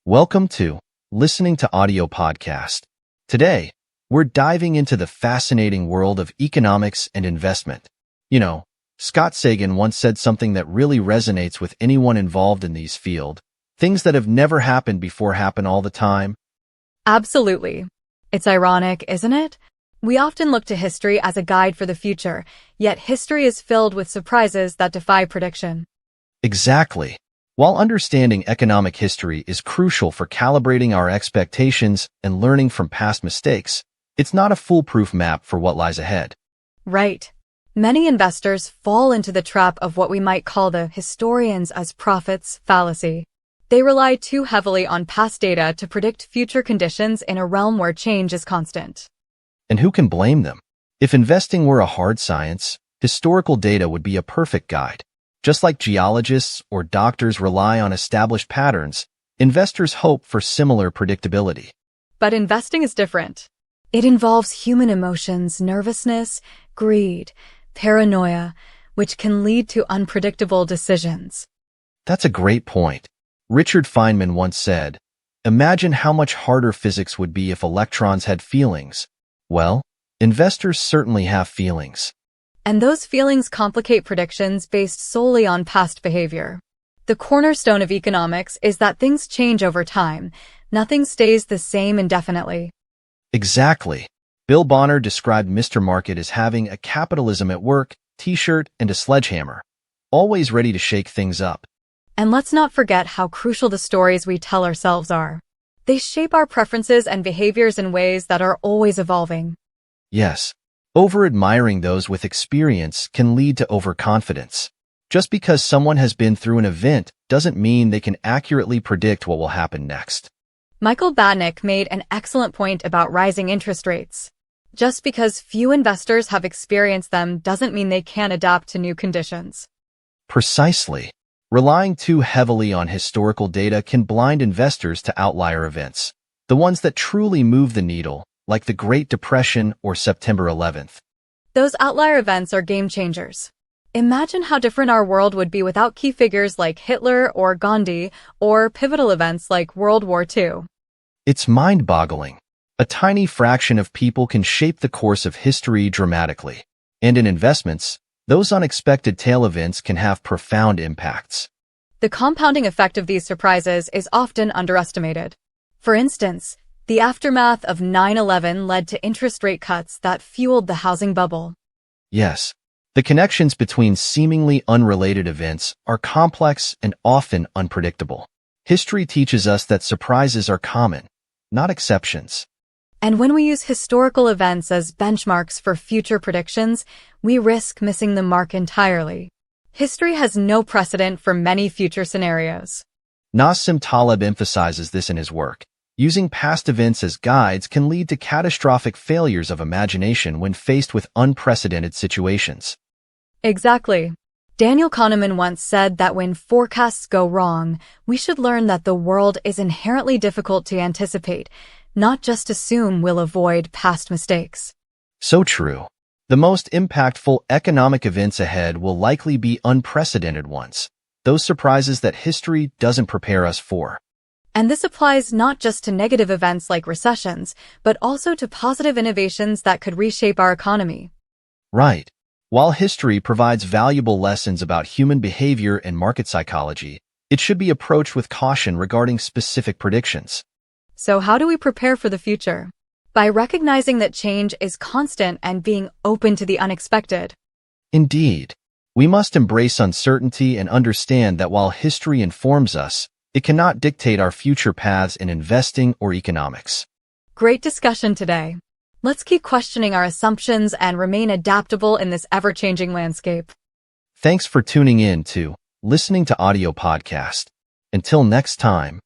Welcome to Listening to Audio Podcast. Today, we're diving into the fascinating world of economics and investment. Scott Sagan once said something that really resonates with anyone involved in these fields. Things that have never happened before happen all the time. Absolutely. It's ironic, isn't it? We often look to history as a guide for the future, yet history is filled with surprises that defy prediction. Exactly. While understanding economic history is crucial for calibrating our expectations and learning from past mistakes, it's not a foolproof map for what lies ahead. Right. Many investors fall into the trap of what we might call the historians as prophets fallacy. They rely too heavily on past data to predict future conditions in a realm where change is constant. And who can blame them? If investing were a hard science, historical data would be a perfect guide. Just like geologists or doctors rely on established patterns, investors hope for similar predictability. But investing is different. It involves human emotions, nervousness, greed, paranoia, which can lead to unpredictable decisions. That's a great point. Richard Feynman once said, "Imagine how much harder physics would be if electrons had feelings." Well, investors certainly have feelings. And those feelings complicate predictions based solely on past behavior. The cornerstone of economics is that things change over time. Nothing stays the same indefinitely. Exactly. Bill Bonner described Mr. Market as having a capitalism at work, t-shirt, and a sledgehammer, always ready to shake things up. And let's not forget how crucial the stories we tell ourselves are. They shape our preferences and behaviors in ways that are always evolving. Yes. Over-admiring those with experience can lead to overconfidence. Just because someone has been through an event doesn't mean they can accurately predict what will happen next. Michael Batnick made an excellent point about rising interest rates. Just because few investors have experienced them doesn't mean they can't adapt to new conditions. Precisely. Relying too heavily on historical data can blind investors to outlier events, the ones that truly move the needle, like the Great Depression or September 11th. Those outlier events are game changers. Imagine how different our world would be without key figures like Hitler or Gandhi, or pivotal events like World War II. It's mind-boggling. A tiny fraction of people can shape the course of history dramatically. And in investments, those unexpected tail events can have profound impacts. The compounding effect of these surprises is often underestimated. For instance, the aftermath of 9/11 led to interest rate cuts that fueled the housing bubble. Yes, the connections between seemingly unrelated events are complex and often unpredictable. History teaches us that surprises are common, not exceptions. And when we use historical events as benchmarks for future predictions, we risk missing the mark entirely. History has no precedent for many future scenarios. Nassim Taleb emphasizes this in his work. Using past events as guides can lead to catastrophic failures of imagination when faced with unprecedented situations. Exactly. Daniel Kahneman once said that when forecasts go wrong, we should learn that the world is inherently difficult to anticipate, not just assume we'll avoid past mistakes. So true. The most impactful economic events ahead will likely be unprecedented ones, those surprises that history doesn't prepare us for. And this applies not just to negative events like recessions, but also to positive innovations that could reshape our economy. Right. While history provides valuable lessons about human behavior and market psychology, it should be approached with caution regarding specific predictions. So how do we prepare for the future? By recognizing that change is constant and being open to the unexpected. Indeed. We must embrace uncertainty and understand that while history informs us, it cannot dictate our future paths in investing or economics. Great discussion today. Let's keep questioning our assumptions and remain adaptable in this ever-changing landscape. Thanks for tuning in to Listening to Audio Podcast. Until next time.